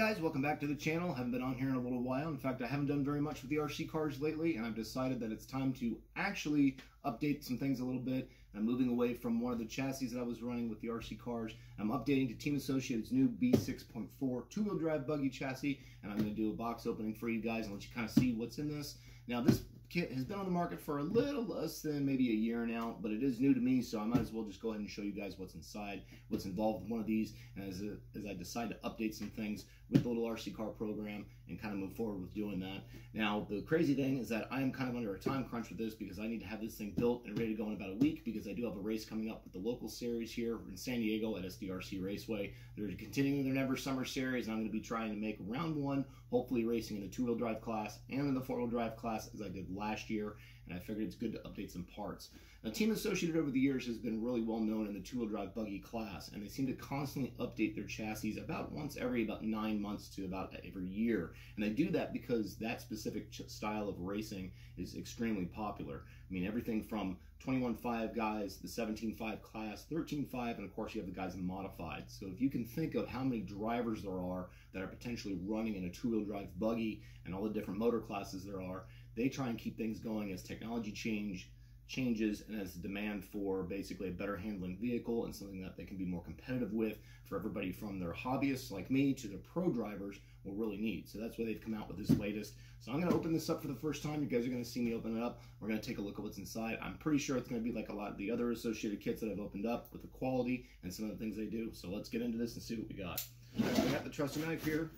guys, welcome back to the channel. Haven't been on here in a little while. In fact, I haven't done very much with the RC cars lately, and I've decided that it's time to actually update some things a little bit. I'm moving away from one of the chassis that I was running with the RC cars. I'm updating to Team Associated's new B6.4 two-wheel drive buggy chassis, and I'm going to do a box opening for you guys and let you kind of see what's in this. Now, this kit has been on the market for a little less than maybe a year now, but it is new to me, so I might as well just go ahead and show you guys what's inside, what's involved with one of these, and as I decide to update some things with the little RC car program and kind of move forward with doing that. Now, the crazy thing is that I am kind of under a time crunch with this because I need to have this thing built and ready to go in about a week because I do have a race coming up with the local series here in San Diego at SDRC Raceway. They're continuing their Never Summer Series, and I'm going to be trying to make round one, hopefully racing in the two-wheel drive class and in the four-wheel drive class as I did last year, and I figured it's good to update some parts. Now, Team Associated over the years has been really well known in the two-wheel drive buggy class, and they seem to constantly update their chassis about once every 9 months to about every year. And they do that because that specific style of racing is extremely popular. I mean, everything from 21.5 guys, the 17.5 class, 13.5, and of course you have the guys in modified. So if you can think of how many drivers there are that are potentially running in a two-wheel drive buggy and all the different motor classes there are, they try and keep things going as technology changes and as the demand for basically a better handling vehicle and something that they can be more competitive with for everybody from their hobbyists like me to the pro drivers will really need. So that's why they've come out with this latest. So I'm going to open this up for the first time. You guys are going to see me open it up. We're going to take a look at what's inside. I'm pretty sure it's going to be like a lot of the other Associated kits that I've opened up with the quality and some of the things they do. So let's get into this and see what we got. I got the trusty knife here.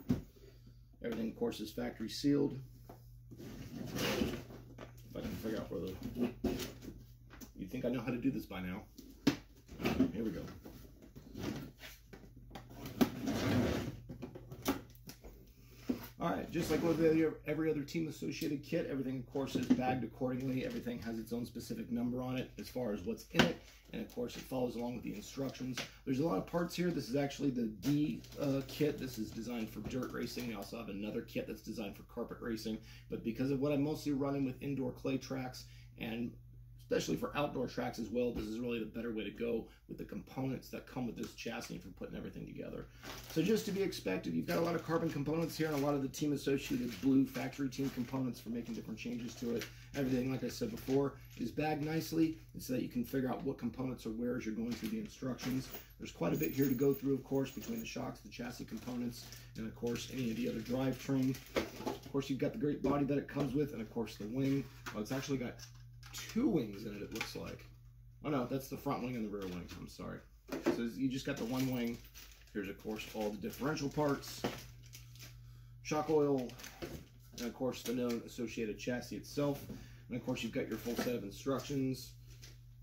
Everything, of course, is factory sealed. If I can figure out where the... You'd think I know how to do this by now. Here we go. Alright, just like with every other Team Associated kit, everything of course is bagged accordingly. Everything has its own specific number on it as far as what's in it. And of course it follows along with the instructions. There's a lot of parts here. This is actually the D kit. This is designed for dirt racing. I also have another kit that's designed for carpet racing. But because of what I'm mostly running with indoor clay tracks and especially for outdoor tracks as well, this is really the better way to go with the components that come with this chassis and for putting everything together. So just to be expected, you've got a lot of carbon components here and a lot of the Team Associated blue factory team components for making different changes to it. Everything, like I said before, is bagged nicely so that you can figure out what components are where as you're going through the instructions. There's quite a bit here to go through, of course, between the shocks, the chassis components, and of course any of the other drivetrain. Of course, you've got the great body that it comes with, and of course the wing. Well, it's actually got two wings in it, it looks like. Oh no, that's the front wing and the rear wing. I'm sorry. So you just got the one wing. Here's of course all the differential parts, shock oil, and of course the known Associated chassis itself. And of course you've got your full set of instructions,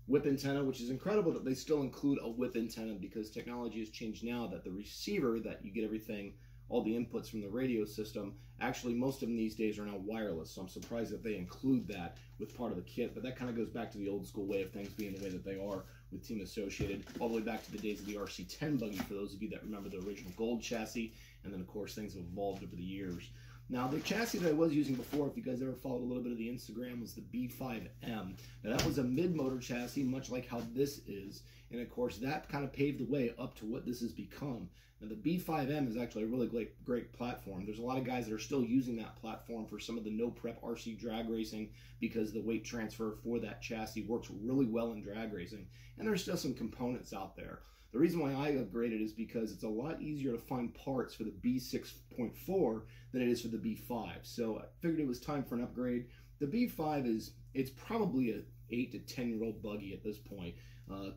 whip antenna, which is incredible that they still include a whip antenna because technology has changed now that the receiver that you get everything, all the inputs from the radio system, actually most of them these days are now wireless, so I'm surprised that they include that with part of the kit, but that kind of goes back to the old school way of things being the way that they are with Team Associated, all the way back to the days of the RC10 buggy, for those of you that remember the original gold chassis, and then of course things have evolved over the years. Now the chassis that I was using before, if you guys ever followed a little bit of the Instagram, was the B5M. Now that was a mid-motor chassis, much like how this is, and of course that kind of paved the way up to what this has become. Now the B5M is actually a really great platform. There's a lot of guys that are still using that platform for some of the no-prep RC drag racing because the weight transfer for that chassis works really well in drag racing, and there's still some components out there. The reason why I upgraded is because it's a lot easier to find parts for the B6.4 than it is for the B5. So I figured it was time for an upgrade. The B5 it's probably an 8 to 10-year-old buggy at this point,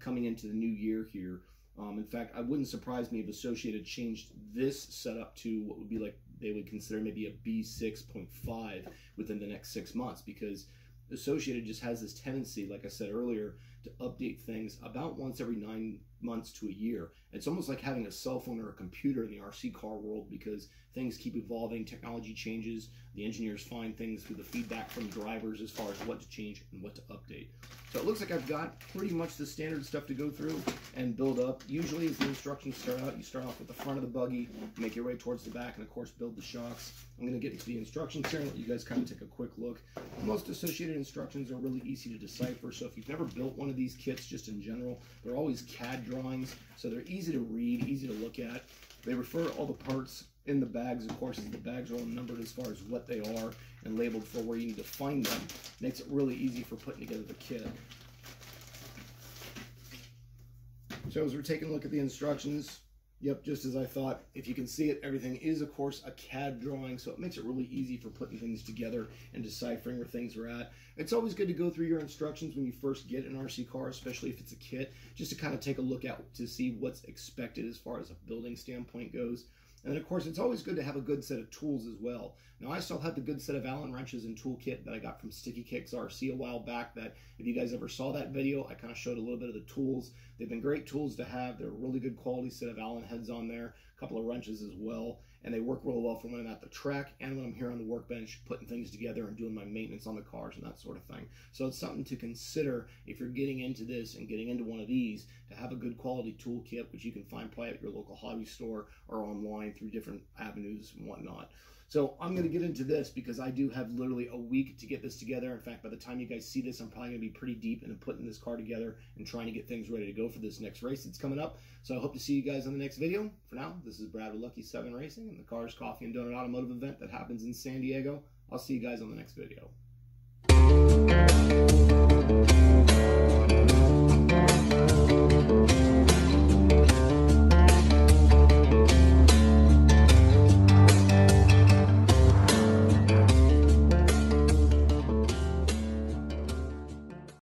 coming into the new year here. In fact, it wouldn't surprise me if Associated changed this setup to what would be like they would consider maybe a B6.5 within the next 6 months, because Associated just has this tendency, like I said earlier, to update things about once every 9 months to a year. It's almost like having a cell phone or a computer in the RC car world because things keep evolving, technology changes, the engineers find things through the feedback from drivers as far as what to change and what to update. So it looks like I've got pretty much the standard stuff to go through and build up. Usually as the instructions start out, you start off with the front of the buggy, make your way towards the back, and of course build the shocks. I'm going to get into the instructions here and let you guys kind of take a quick look. Most Associated instructions are really easy to decipher, so if you've never built one of these kits just in general, they're always CAD drawings, so they're easy to read, easy to look at. They refer all the parts in the bags, of course, as the bags are all numbered as far as what they are and labeled for where you need to find them. Makes it really easy for putting together the kit. So as we're taking a look at the instructions, yep, just as I thought. If you can see it, everything is, of course, a CAD drawing, so it makes it really easy for putting things together and deciphering where things are at. It's always good to go through your instructions when you first get an RC car, especially if it's a kit, just to kind of take a look at to see what's expected as far as a building standpoint goes. And then, of course, it's always good to have a good set of tools as well. Now, I still have the good set of Allen wrenches and toolkit that I got from Sticky Kicks RC a while back, that if you guys ever saw that video, I kind of showed a little bit of the tools. They've been great tools to have. They're a really good quality set of Allen heads on there, a couple of wrenches as well, and they work really well for when I'm at the track and when I'm here on the workbench putting things together and doing my maintenance on the cars and that sort of thing. So it's something to consider if you're getting into this and getting into one of these, to have a good quality toolkit, which you can find probably at your local hobby store or online through different avenues and whatnot. So I'm going to get into this because I do have literally a week to get this together. In fact, by the time you guys see this, I'm probably going to be pretty deep into putting this car together and trying to get things ready to go for this next race that's coming up. So I hope to see you guys on the next video. For now, this is Brad with Lucky 7 Racing and the Cars, Coffee, and Donut Automotive event that happens in San Diego. I'll see you guys on the next video.